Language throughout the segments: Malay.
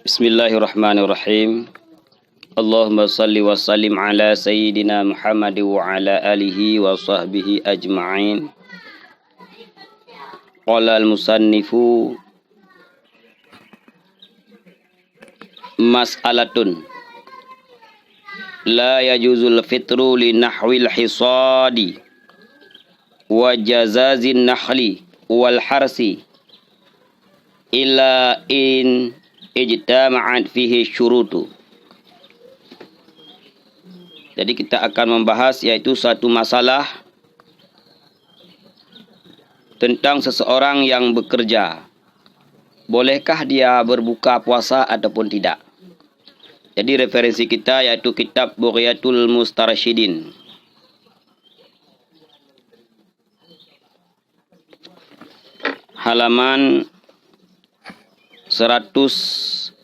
Bismillahirrahmanirrahim. Allahumma salli wa sallim ala sayyidina Muhammad wa ala alihi wa sahbihi ajma'in. Qala al-musannifu mas'alatun la yajuzul fitru li nahwil hisadi wa jazazin nahli wal harsi illa in ijtama'at fihi syurutu. Jadi kita akan membahas yaitu satu masalah tentang seseorang yang bekerja. Bolehkah dia berbuka puasa ataupun tidak? Jadi referensi kita yaitu kitab Bughyatul Mustarsyidin. Halaman 112.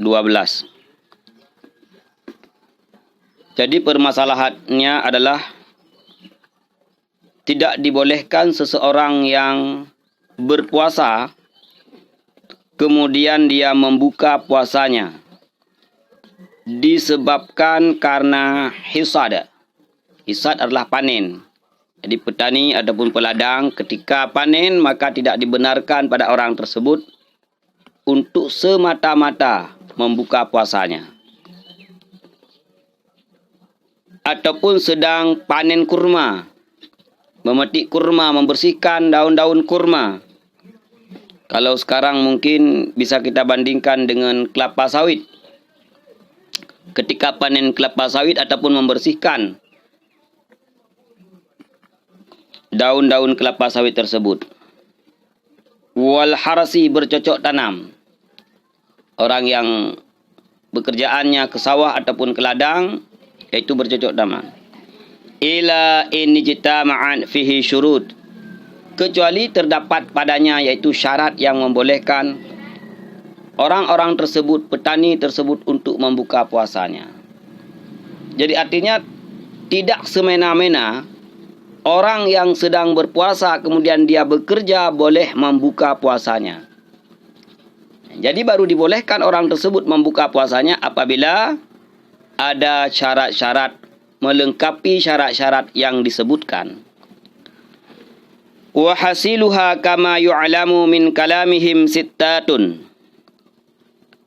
Jadi permasalahannya adalah tidak dibolehkan seseorang yang berpuasa kemudian dia membuka puasanya disebabkan karena hisad. Hisad adalah panen. Jadi petani ataupun peladang ketika panen maka tidak dibenarkan pada orang tersebut untuk semata-mata membuka puasanya. Ataupun sedang panen kurma, memetik kurma, membersihkan daun-daun kurma. Kalau sekarang mungkin bisa kita bandingkan dengan kelapa sawit. Ketika panen kelapa sawit ataupun membersihkan daun-daun kelapa sawit tersebut. Wal harsi, bercocok tanam. Orang yang bekerjaannya ke sawah ataupun ke ladang, yaitu bercocok tanam. Ila in ijtama'at fihi syurut. Kecuali terdapat padanya yaitu syarat yang membolehkan orang-orang tersebut, petani tersebut untuk membuka puasanya. Jadi artinya tidak semena-mena orang yang sedang berpuasa kemudian dia bekerja boleh membuka puasanya. Jadi baru dibolehkan orang tersebut membuka puasanya apabila ada syarat-syarat melengkapi syarat-syarat yang disebutkan. Wa hasiluha kama yu'lamu min kalamihim sittatun.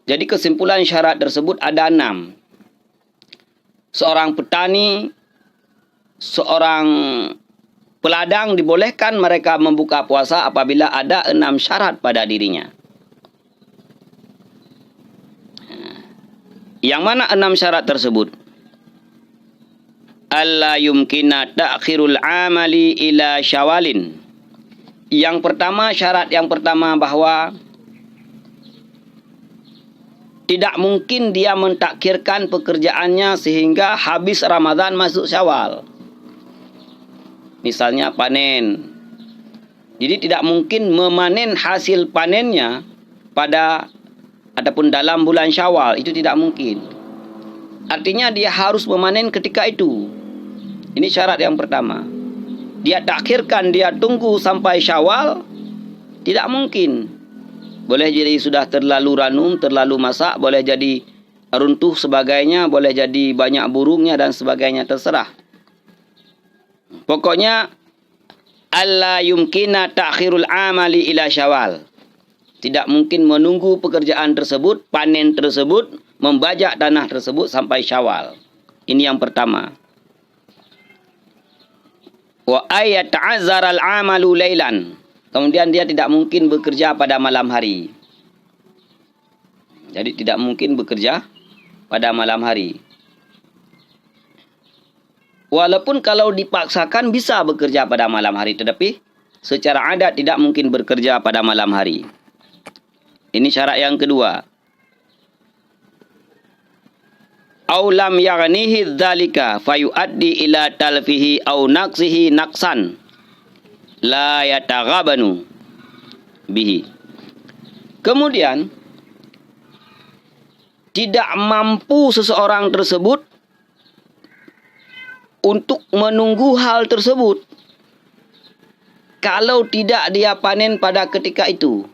Jadi kesimpulan syarat tersebut ada 6. Seorang petani, seorang peladang dibolehkan mereka membuka puasa apabila ada 6 syarat pada dirinya. Yang mana 6 syarat tersebut? Alla yumkina ta'khirul amali ila syawalin. Yang pertama, syarat yang pertama bahwa tidak mungkin dia mentakhirkan pekerjaannya sehingga habis Ramadan masuk Syawal. Misalnya panen. Jadi tidak mungkin memanen hasil panennya pada ataupun dalam bulan Syawal, itu tidak mungkin. Artinya dia harus memanen ketika itu. Ini syarat yang pertama. Dia takhirkan, dia tunggu sampai Syawal, tidak mungkin. Boleh jadi sudah terlalu ranum, terlalu masak, boleh jadi runtuh sebagainya, boleh jadi banyak burungnya dan sebagainya, terserah. Pokoknya alla yumkina ta'khirul amali ila Syawal. Tidak mungkin menunggu pekerjaan tersebut, panen tersebut, membajak tanah tersebut sampai Syawal. Ini yang pertama. Wa ayata'azzaral amalu lailan. Kemudian dia tidak mungkin bekerja pada malam hari. Jadi tidak mungkin bekerja pada malam hari. Walaupun kalau dipaksakan bisa bekerja pada malam hari, tetapi secara adat tidak mungkin bekerja pada malam hari. Ini syarat yang kedua. Aw lam yaghnihi dzalika fayuaddi ila talfihi aw naqsihi naqsan la yataghabanu bihi. Kemudian tidak mampu seseorang tersebut untuk menunggu hal tersebut kalau tidak dia panen pada ketika itu.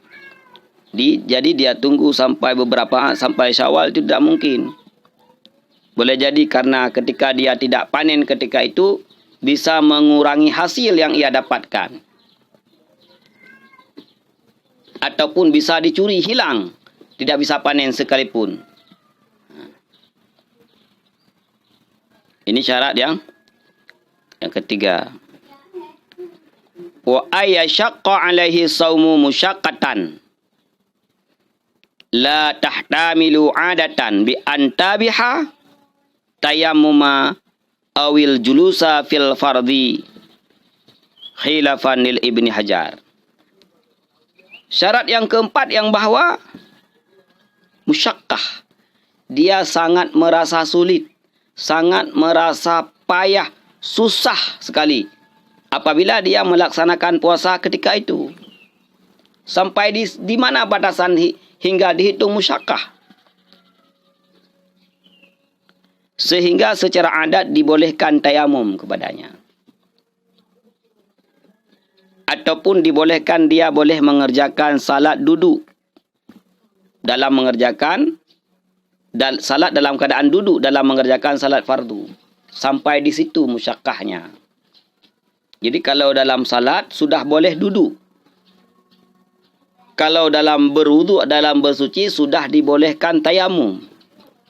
Jadi dia tunggu sampai sampai Syawal itu tidak mungkin. Boleh jadi karena ketika dia tidak panen ketika itu bisa mengurangi hasil yang ia dapatkan. Ataupun bisa dicuri, hilang, tidak bisa panen sekalipun. Ini syarat yang ketiga. Wa ayyashaqqa alaihi saumu musyaqqatan la tahtamilu adatan bi antabiha tayammuma awil julusa fil fardhi khilafan lil Ibni Hajar. Syarat yang keempat yang bahwa musyaqqah, dia sangat merasa sulit, sangat merasa payah, susah sekali apabila dia melaksanakan puasa ketika itu. Sampai di mana batasan hingga dihitung musyaqqah? Sehingga secara adat dibolehkan tayamum kepadanya. Ataupun dibolehkan dia boleh mengerjakan salat duduk. Salat dalam keadaan duduk dalam mengerjakan salat fardu. Sampai di situ musyaqqahnya. Jadi kalau dalam salat sudah boleh duduk. Kalau dalam berwuduk, dalam bersuci sudah dibolehkan tayamum.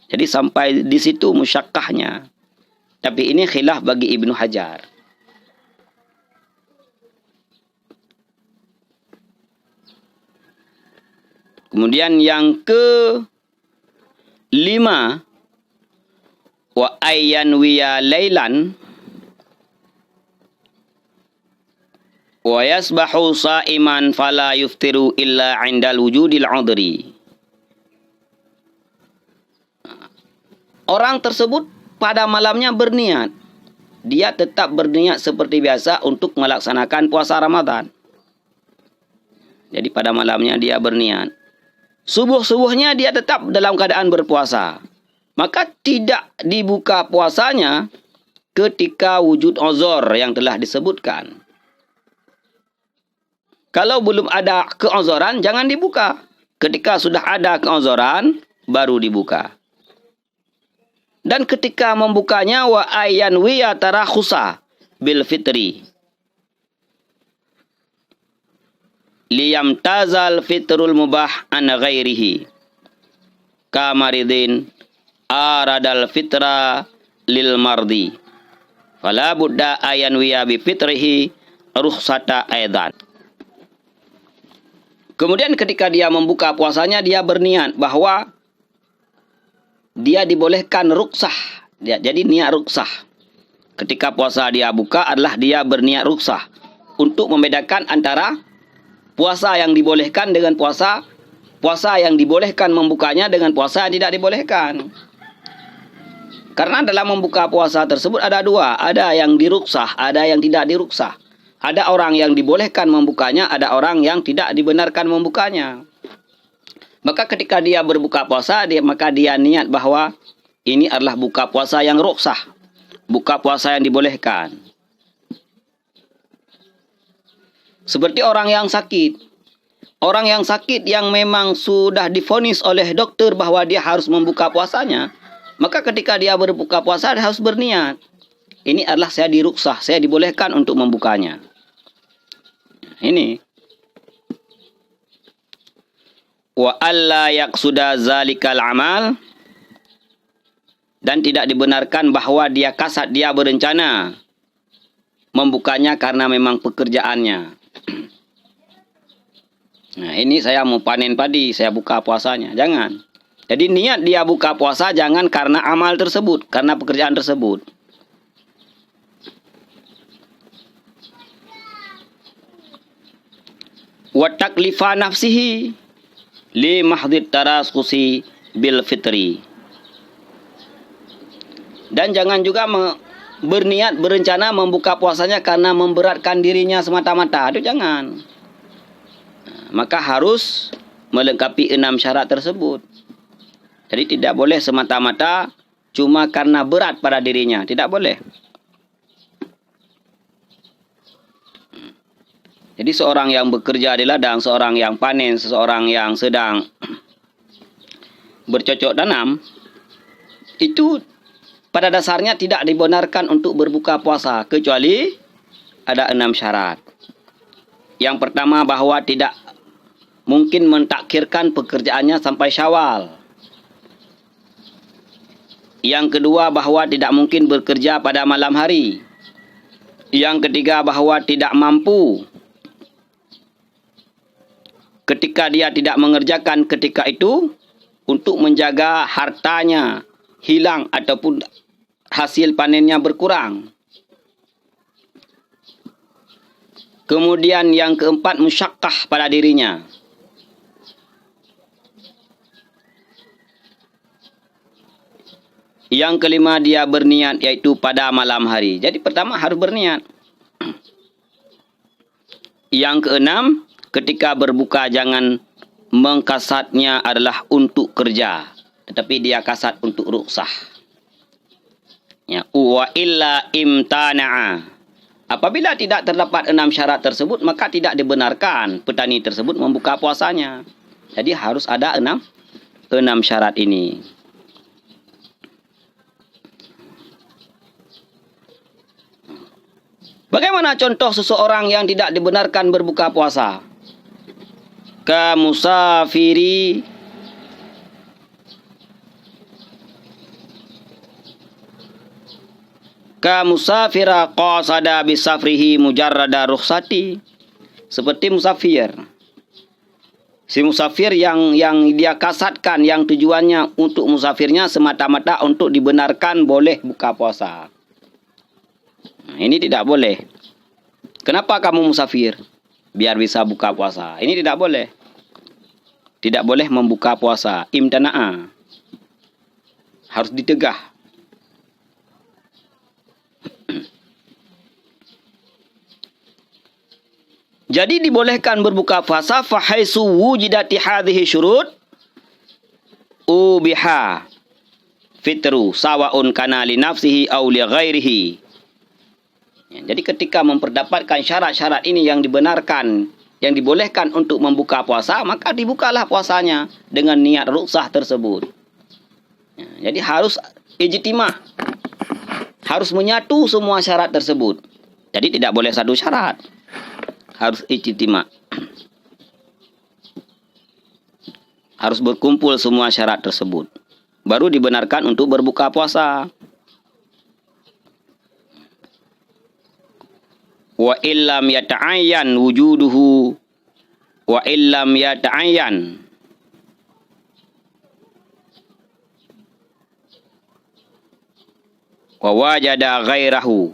Jadi sampai di situ musyaqqahnya. Tapi ini khilaf bagi Ibnu Hajar. Kemudian yang ke-5, wa ayyan wiya lailan wa yasbahu sa'iman fala yuftiru illa 'indal wujudil 'udhri. Orang tersebut pada malamnya berniat. Dia tetap berniat seperti biasa untuk melaksanakan puasa Ramadan. Jadi pada malamnya dia berniat. Subuh-subuhnya dia tetap dalam keadaan berpuasa. Maka tidak dibuka puasanya ketika wujud uzur yang telah disebutkan. Kalau belum ada keuzuran, jangan dibuka. Ketika sudah ada keuzuran, baru dibuka. Dan ketika membukanya, wa ayyan wiya tarakhusa bil fitri liyam tazal fitrul mubah an ghairihi kamaridin aradal fitra lil mardi fala budda ayyan wiya bi fitrihi rukhsata aidan. Kemudian ketika dia membuka puasanya, dia berniat bahwa dia dibolehkan ruksah. Jadi niat ruksah. Ketika puasa dia buka adalah dia berniat ruksah. Untuk membedakan antara puasa yang dibolehkan dengan puasa yang dibolehkan membukanya dengan puasa yang tidak dibolehkan. Karena dalam membuka puasa tersebut ada dua. Ada yang diruksah, ada yang tidak diruksah. Ada orang yang dibolehkan membukanya, ada orang yang tidak dibenarkan membukanya. Maka ketika dia berbuka puasa, maka dia niat bahwa ini adalah buka puasa yang ruksah. Buka puasa yang dibolehkan. Seperti orang yang sakit. Orang yang sakit yang memang sudah divonis oleh dokter bahwa dia harus membuka puasanya. Maka ketika dia berbuka puasa, dia harus berniat. Ini adalah saya diruksah, saya dibolehkan untuk membukanya. Ini. Wa alla yaqsuda zalikal amal, dan tidak dibenarkan bahwa dia kasat, dia berencana membukanya karena memang pekerjaannya. Nah, ini saya mau panen padi, saya buka puasanya. Jangan. Jadi niat dia buka puasa jangan karena amal tersebut, karena pekerjaan tersebut. Wa taklifa nafsihi li mahdhit tarasusi bil fitri. Dan jangan juga berniat, berencana membuka puasanya karena memberatkan dirinya semata-mata. Itu jangan. Maka harus melengkapi 6 syarat tersebut. Jadi tidak boleh semata-mata cuma karena berat pada dirinya. Tidak boleh. Jadi seorang yang bekerja di ladang, seorang yang panen, seseorang yang sedang bercocok tanam, itu pada dasarnya tidak dibenarkan untuk berbuka puasa, kecuali ada 6 syarat. Yang pertama, bahwa tidak mungkin mentakhirkan pekerjaannya sampai Syawal. Yang kedua, bahwa tidak mungkin bekerja pada malam hari. Yang ketiga, bahwa tidak mampu ketika dia tidak mengerjakan ketika itu untuk menjaga hartanya hilang ataupun hasil panennya berkurang. Kemudian yang keempat, musyaqqah pada dirinya. Yang kelima, dia berniat, yaitu pada malam hari. Jadi pertama harus berniat. Yang keenam, ketika berbuka jangan mengkasatnya adalah untuk kerja, tetapi dia kasat untuk rukhsah. Ya, wa illa imtana'a. Apabila tidak terdapat 6 syarat tersebut, maka tidak dibenarkan petani tersebut membuka puasanya. Jadi harus ada 6 syarat ini. Bagaimana contoh seseorang yang tidak dibenarkan berbuka puasa? Kamusafiri musafira qasada bisafrihi mujarrada rukhsati. Seperti musafir. Si musafir yang dia kasatkan, yang tujuannya untuk musafirnya semata-mata untuk dibenarkan boleh buka puasa. Nah, ini tidak boleh. Kenapa kamu musafir? Biar bisa buka puasa. Ini tidak boleh. Tidak boleh membuka puasa. Imtana'a. Harus ditegah. Jadi dibolehkan berbuka puasa fahaisu wujidati hadhihi syurut ubiha fitru sawaun kana li nafsihi aw li ghairihi. Ya, jadi ketika memperdapatkan syarat-syarat ini yang dibenarkan, yang dibolehkan untuk membuka puasa, maka dibukalah puasanya dengan niat rukhsah tersebut. Ya, jadi harus ijtimah. Harus menyatu semua syarat tersebut. Jadi tidak boleh satu syarat. Harus ijtimah. Harus berkumpul semua syarat tersebut. Baru dibenarkan untuk berbuka puasa. Wa illam yata'ayyan wujuduhu wa illam yata'ayyan wa wajada ghairahu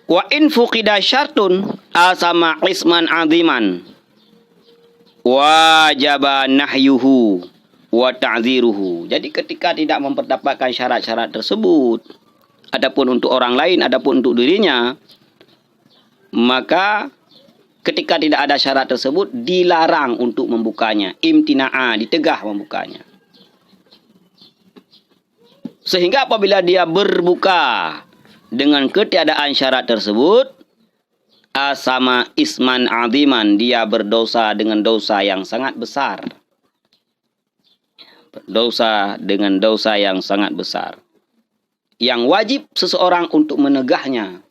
wa in fuqida syartun asama isman aziman wajaba nahyuhu wa ta'ziruhu. Jadi ketika tidak memperdapatkan syarat-syarat tersebut, adapun untuk orang lain, adapun untuk dirinya, maka ketika tidak ada syarat tersebut, dilarang untuk membukanya. Imtina'a, ditegah membukanya. Sehingga apabila dia berbuka dengan ketiadaan syarat tersebut, asama isman aziman, dia berdosa dengan dosa yang sangat besar. Dosa dengan dosa yang sangat besar. Yang wajib seseorang untuk menegahnya.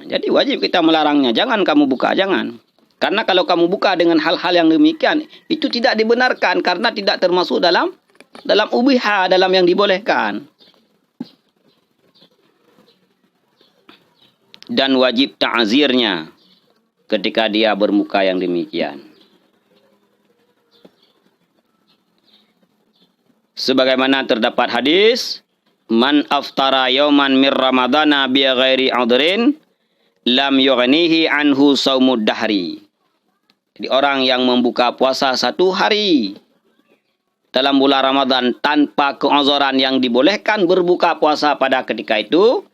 Jadi wajib kita melarangnya. Jangan kamu buka, jangan. Karena kalau kamu buka dengan hal-hal yang demikian, itu tidak dibenarkan karena tidak termasuk dalam ubiha, dalam yang dibolehkan. Dan wajib ta'zirnya ketika dia bermuka yang demikian. Sebagaimana terdapat hadis, man aftara yauman mir ramadana bi ghairi udhrin lam yughnihi anhu saumud dahri. Jadi orang yang membuka puasa 1 hari dalam bulan Ramadan tanpa keuzran yang dibolehkan berbuka puasa pada ketika itu,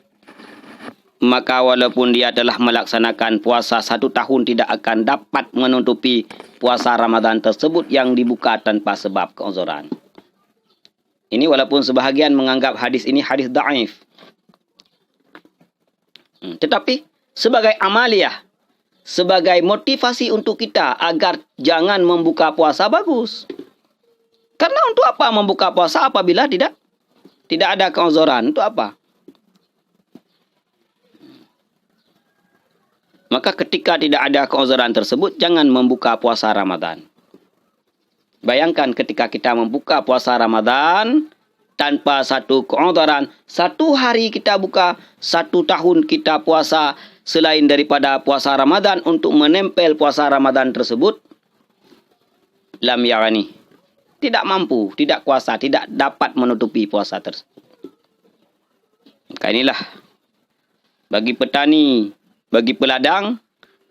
maka walaupun dia telah melaksanakan puasa 1 tahun tidak akan dapat menutupi puasa Ramadan tersebut yang dibuka tanpa sebab keuzran. Ini walaupun sebahagian menganggap hadis ini hadis dhaif. Tetapi sebagai amaliyah, sebagai motivasi untuk kita agar jangan membuka puasa, bagus. Karena untuk apa membuka puasa apabila tidak ada keuzuran? Untuk apa? Maka ketika tidak ada keuzuran tersebut, jangan membuka puasa Ramadan. Bayangkan ketika kita membuka puasa Ramadan tanpa satu keuzuran, 1 hari kita buka, 1 tahun kita puasa selain daripada puasa Ramadan untuk menempel puasa Ramadan tersebut, lam yarani, tidak mampu, tidak kuasa, tidak dapat menutupi puasa tersebut. Maka inilah bagi petani, bagi peladang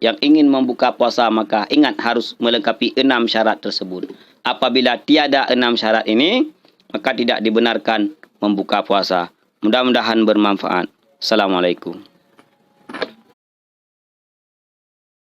yang ingin membuka puasa, maka ingat harus melengkapi 6 syarat tersebut. Apabila tiada 6 syarat ini, maka tidak dibenarkan membuka puasa. Mudah-mudahan bermanfaat. Assalamualaikum.